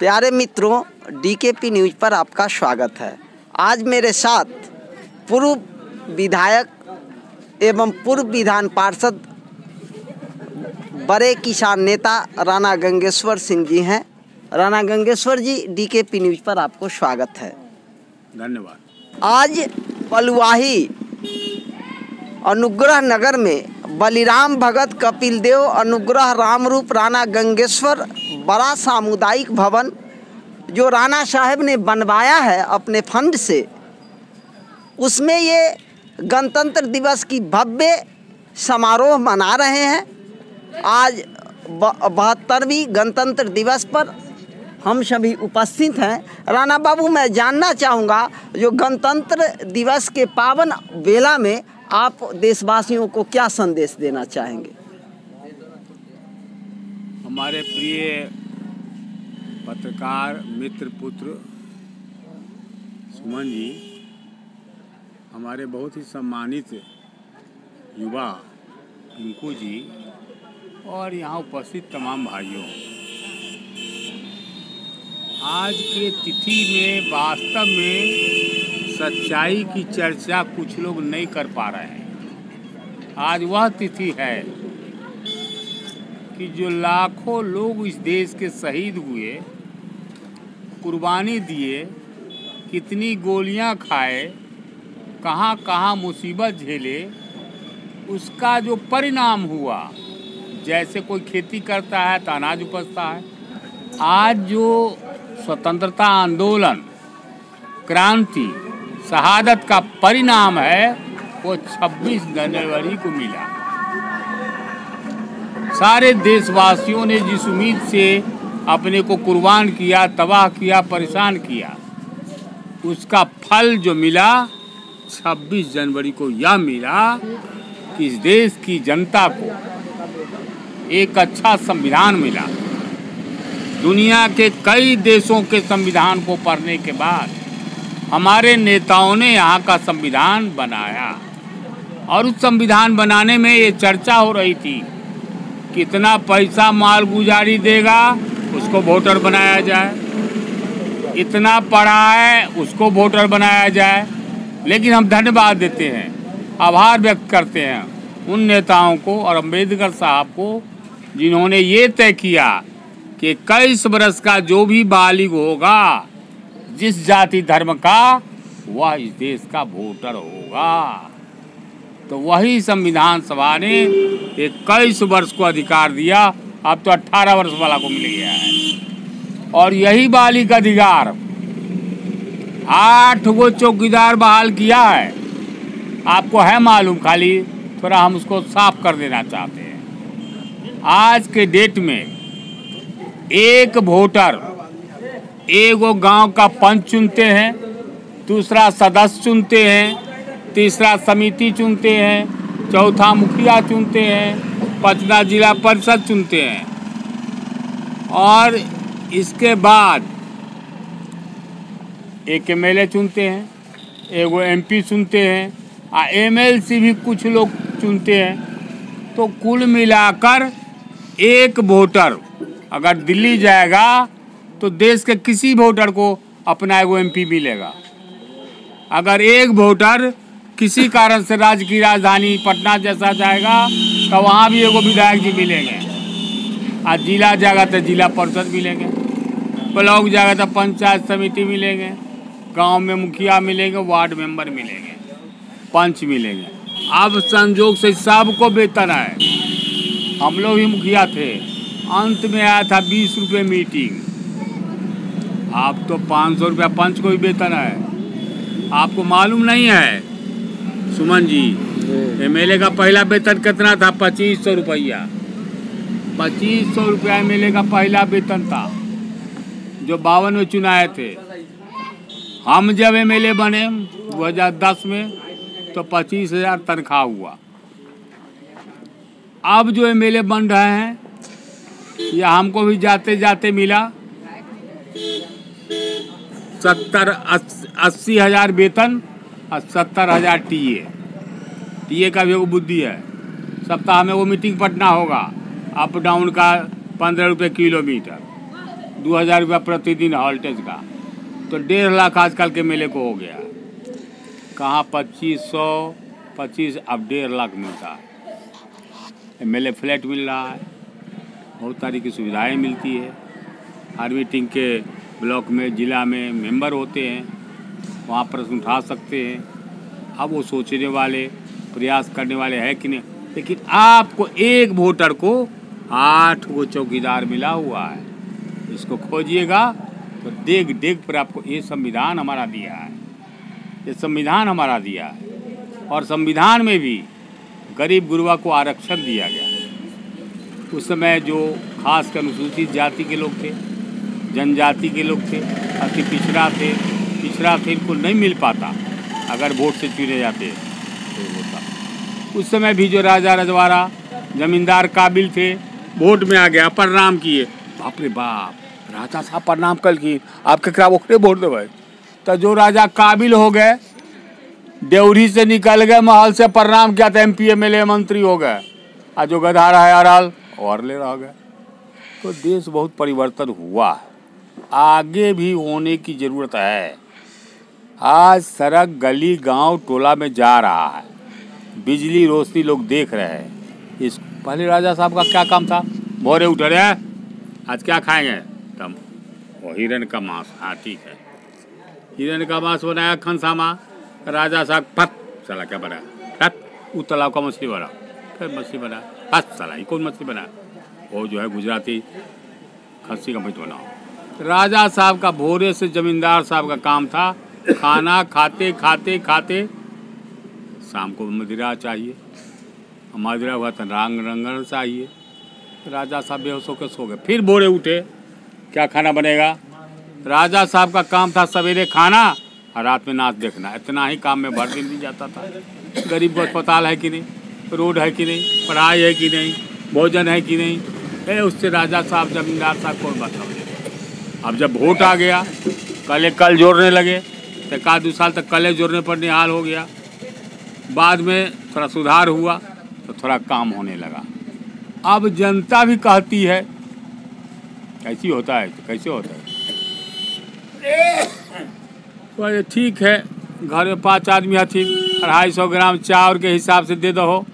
प्यारे मित्रों, DKP news पर आपका स्वागत है। आज मेरे साथ पूर्व विधायक एवं पूर्व विधान पार्षद बड़े किसान नेता राणा गंगेश्वर सिंह जी हैं। राणा गंगेश्वर जी, डीकेपी न्यूज़ पर आपको स्वागत है। धन्यवाद। आज पलुवाही अनुग्रह नगर में बलिराम भगत कपिल देव अनुग्रह रामरूप राणा गंगेश्वर बड़ा सामुदायिक भवन जो राणा साहब ने बनवाया है अपने फंड से, उसमें ये गणतंत्र दिवस की भव्य समारोह मना रहे हैं। आज 72वीं गणतंत्र दिवस पर हम सभी उपस्थित हैं। राणा बाबू, मैं जानना चाहूँगा, जो गणतंत्र दिवस के पावन बेला में आप देशवासियों को क्या संदेश देना चाहेंगे? हमारे प्रिय पत्रकार मित्र पुत्र सुमन जी, हमारे बहुत ही सम्मानित युवा पिंकू जी और यहाँ उपस्थित तमाम भाइयों, आज के तिथि में वास्तव में सच्चाई की चर्चा कुछ लोग नहीं कर पा रहे हैं। आज वह तिथि है कि जो लाखों लोग इस देश के शहीद हुए, कुर्बानी दिए, कितनी गोलियां खाए, कहाँ कहाँ मुसीबत झेले, उसका जो परिणाम हुआ, जैसे कोई खेती करता है तो अनाज उपजता है। आज जो स्वतंत्रता आंदोलन, क्रांति, शहादत का परिणाम है, वो 26 जनवरी को मिला। सारे देशवासियों ने जिस उम्मीद से अपने को कुर्बान किया, तबाह किया, परेशान किया, उसका फल जो मिला 26 जनवरी को यह मिला कि इस देश की जनता को एक अच्छा संविधान मिला। दुनिया के कई देशों के संविधान को पढ़ने के बाद हमारे नेताओं ने यहाँ का संविधान बनाया और उस संविधान बनाने में ये चर्चा हो रही थी, कितना पैसा माल गुजारी देगा उसको वोटर बनाया जाए, इतना पढ़ा है उसको वोटर बनाया जाए। लेकिन हम धन्यवाद देते हैं, आभार व्यक्त करते हैं उन नेताओं को और अम्बेडकर साहब को, जिन्होंने ये तय किया कि 21 वर्ष का जो भी बालिग होगा, जिस जाति धर्म का, वह इस देश का वोटर होगा। तो वही संविधान सभा ने 21 वर्ष को अधिकार दिया, अब तो 18 वर्ष वाला को मिल गया है। और यही बालिग अधिकार 8 गो चौकीदार बहाल किया है। आपको है मालूम? खाली थोड़ा हम उसको साफ कर देना चाहते हैं। आज के डेट में एक वोटर एगो गांव का पंच चुनते हैं, दूसरा सदस्य चुनते हैं, तीसरा समिति चुनते हैं, चौथा मुखिया चुनते हैं, पांचवा जिला परिषद चुनते हैं और इसके बाद एक एमएलए चुनते हैं, एगो एमपी चुनते हैं और एमएलसी भी कुछ लोग चुनते हैं। तो कुल मिलाकर एक वोटर अगर दिल्ली जाएगा तो देश के किसी वोटर को अपना एगो एमपी मिलेगा। अगर एक वोटर किसी कारण से राज्य की राजधानी पटना जैसा जाएगा तो वहाँ भी एगो विधायक जी मिलेंगे, और जिला जाएगा तो जिला परिषद मिलेंगे, ब्लॉक जाएगा तो पंचायत समिति मिलेंगे, गांव में मुखिया मिलेंगे, वार्ड मेंबर मिलेंगे, पंच मिलेंगे। अब संजोग से सबको वेतन है। हम लोग भी मुखिया थे, अंत में आया था 20 रुपये मीटिंग, आप तो 500 रुपया पंच को ही वेतन है। आपको मालूम नहीं है सुमन जी, एमएलए का पहला वेतन कितना था? 2500 रुपया। 2500 रुपया एमएलए का पहला वेतन था, जो 52 में चुनाए थे। हम जब एमएलए बने 2010 में तो 25,000 तनख्वाह हुआ। अब जो एमएलए बन रहे हैं, यह हमको भी जाते जाते मिला 70-80 हज़ार वेतन और 70,000 टीए का भी एगो बुद्धि है। सप्ताह में वो मीटिंग पटना होगा, अप डाउन का 15 रुपये किलोमीटर। 2000 रुपया प्रतिदिन हॉल्टेज का, तो 1.5 लाख आजकल के मेले को हो गया। कहाँ 25 अब 1.5 लाख मिलता है। मेले फ्लैट मिल रहा है, बहुत सारी की सुविधाएं मिलती है। हर मीटिंग के ब्लॉक में, जिला में मेंबर होते हैं, वहाँ प्रश्न उठा सकते हैं। अब वो सोचने वाले, प्रयास करने वाले हैं कि नहीं। लेकिन आपको एक वोटर को 8 गो चौकीदार मिला हुआ है, इसको खोजिएगा तो देख देख पर आपको ये संविधान हमारा दिया है, ये संविधान हमारा दिया है। और संविधान में भी गरीब गुरबा को आरक्षण दिया गया। उस समय जो खास कर अनुसूचित जाति के लोग थे, जनजाति के लोग थे, अति पिछड़ा थे, इनको नहीं मिल पाता अगर वोट से चुने जाते तो होता। उस समय भी जो राजा रजवाड़ा जमींदार काबिल थे, वोट में आ गया, प्रणाम किए, बाप रे बाप, राजा साहब प्रणाम कल की, आपके करा ओकरे वोट दे भाई। तो जो राजा काबिल हो गए, देवरी से निकल गए, महल से प्रणाम किया था, MP MLA मंत्री हो गए। आज जो गधा रहा है अराल और ले रह गए। तो देश बहुत परिवर्तन हुआ, आगे भी होने की जरूरत है। आज सड़क गली गांव टोला में जा रहा है, बिजली रोशनी लोग देख रहे हैं। इस पहले राजा साहब का क्या काम था, भोरे उठ रहे हैं, आज क्या खाएंगे, तब वो हिरन का मांस, हाँ ठीक है, हिरन का मांस बनाया खनसामा। राजा साहब फट साला क्या बनाया, फट उस तालाब का मछली बना, फिर मछली बना, फट साला ये कौन मछली बना, वो जो है गुजराती खस्सी का मीट बनाओ। राजा साहब का भोरे से जमींदार साहब का काम था, खाना खाते खाते खाते शाम को मदिरा चाहिए, मदिरा हुआ तो रंगन चाहिए। राजा साहब बेहोश होकर सो गए, फिर भोरे उठे, क्या खाना बनेगा। राजा साहब का काम था सवेरे खाना और रात में नाच देखना, इतना ही काम में भर दिन जाता था। गरीब को अस्पताल है कि नहीं, रोड है कि नहीं, पढ़ाई है कि नहीं, भोजन है कि नहीं, उससे राजा साहब जमींदार साहब को मतलब। अब जब वोट आ गया, कल जोड़ने लगे, तो 1-2 साल तक कले जोड़ने पर निहाल हो गया। बाद में थोड़ा सुधार हुआ तो थोड़ा काम होने लगा। अब जनता भी कहती है कैसी होता है, तो कैसे होता है, तो ठीक है, घर में 5 आदमी हथी, 250 ग्राम चावल के हिसाब से दे दो,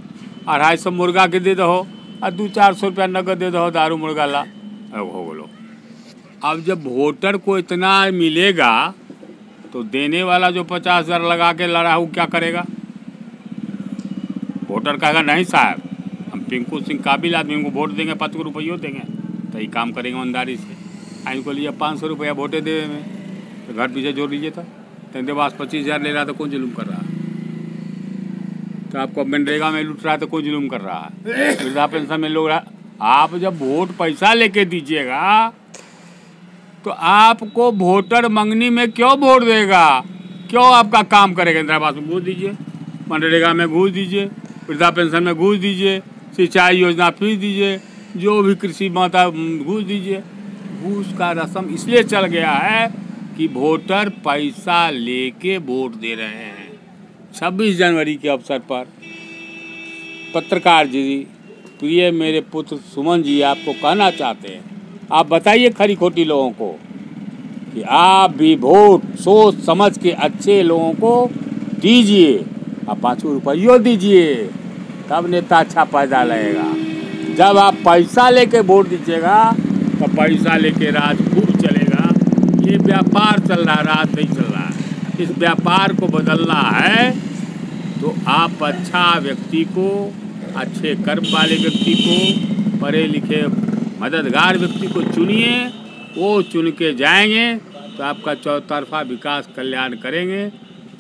250 मुर्गा के दे दो, और 200-400 रुपया नगद दे दो, दारू मुर्गा ला हो बोलो। अब जब वोटर को इतना मिलेगा तो देने वाला जो 50,000 लगा के लड़ा हो क्या करेगा। वोटर कहेगा नहीं साहब, हम पिंकू सिंह काबिल आदमी को वोट देंगे, 5 रुपये देंगे, तो ये काम करेंगे ईमानदारी से। इनको लिए 500 रुपया वोटे देवे में, तो घर पीछे जोड़ लीजिए था, तो पास 25,000 ले रहा, तो कौन जुलूम कर रहा है। तो आपको मनरेगा में लूट रहा है, तो कोई जुलूम कर रहा है, वृद्धा पेंशन में लोग। आप जब वोट पैसा लेके दीजिएगा तो आपको वोटर मंगनी में क्यों वोट देगा, क्यों आपका काम करेगा। इंदिरा आवास में घूस दीजिए, मनरेगा में घूस दीजिए, वृद्धा पेंशन में घूस दीजिए, सिंचाई योजना फीस दीजिए, जो भी कृषि माता घूस दीजिए। घूस का रस्म इसलिए चल गया है कि वोटर पैसा लेके वोट दे रहे हैं। 26 जनवरी के अवसर पर पत्रकार जी, प्रिय मेरे पुत्र सुमन जी, आपको कहना चाहते हैं, आप बताइए खरी खोटी लोगों को कि आप भी वोट सोच समझ के अच्छे लोगों को दीजिए, आप 5 रुपये दीजिए, तब नेता अच्छा पैदा लगेगा। जब आप पैसा लेके वोट दीजिएगा तो पैसा लेके राज खूब चलेगा। ये व्यापार चल रहा है, राज नहीं चल रहा है। इस व्यापार को बदलना है तो आप अच्छा व्यक्ति को, अच्छे कर्म वाले व्यक्ति को, पढ़े लिखे मददगार व्यक्ति को चुनिए। वो चुन के जाएंगे तो आपका चौतरफा विकास कल्याण करेंगे।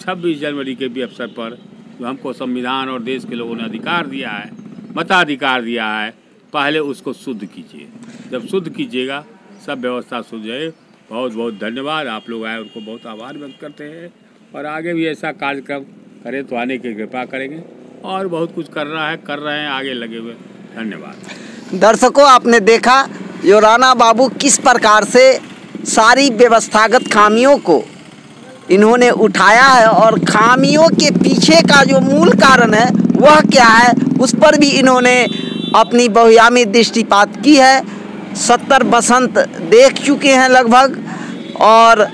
26 जनवरी के भी अवसर पर जो हमको संविधान और देश के लोगों ने अधिकार दिया है, मताधिकार दिया है, पहले उसको शुद्ध कीजिए। जब शुद्ध कीजिएगा सब व्यवस्था शुद्ध है। बहुत बहुत धन्यवाद, आप लोग आए उनको बहुत आभार व्यक्त करते हैं, और आगे भी ऐसा कार्यक्रम करें तो आने की कृपा करेंगे। और बहुत कुछ कर रहे हैं, आगे लगे हुए। धन्यवाद। दर्शकों, आपने देखा जो राणा बाबू किस प्रकार से सारी व्यवस्थागत खामियों को इन्होंने उठाया है, और खामियों के पीछे का जो मूल कारण है वह क्या है, उस पर भी इन्होंने अपनी बहुआयामी दृष्टिपात की है। 70 बसंत देख चुके हैं लगभग और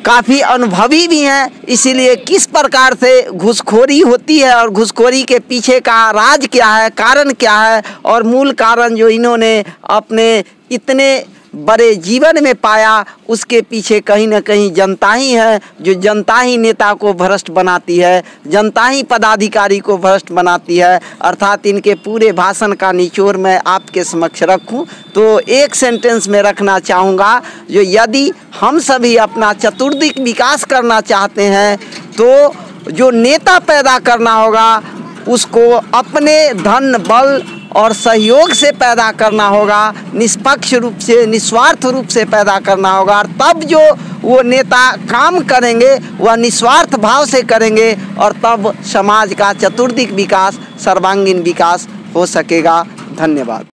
काफ़ी अनुभवी भी हैं, इसीलिए किस प्रकार से घूसखोरी होती है और घूसखोरी के पीछे का राज क्या है, कारण क्या है और मूल कारण जो इन्होंने अपने इतने बड़े जीवन में पाया, उसके पीछे कहीं ना कहीं जनता ही है, जो जनता ही नेता को भ्रष्ट बनाती है, जनता ही पदाधिकारी को भ्रष्ट बनाती है। अर्थात इनके पूरे भाषण का निचोड़ मैं आपके समक्ष रखूं तो एक सेंटेंस में रखना चाहूँगा, जो यदि हम सभी अपना चतुर्दिक विकास करना चाहते हैं तो जो नेता पैदा करना होगा उसको अपने धन बल और सहयोग से पैदा करना होगा, निष्पक्ष रूप से निस्वार्थ रूप से पैदा करना होगा, और तब जो वो नेता काम करेंगे वह निस्वार्थ भाव से करेंगे और तब समाज का चतुर्दिक विकास, सर्वांगीण विकास हो सकेगा। धन्यवाद।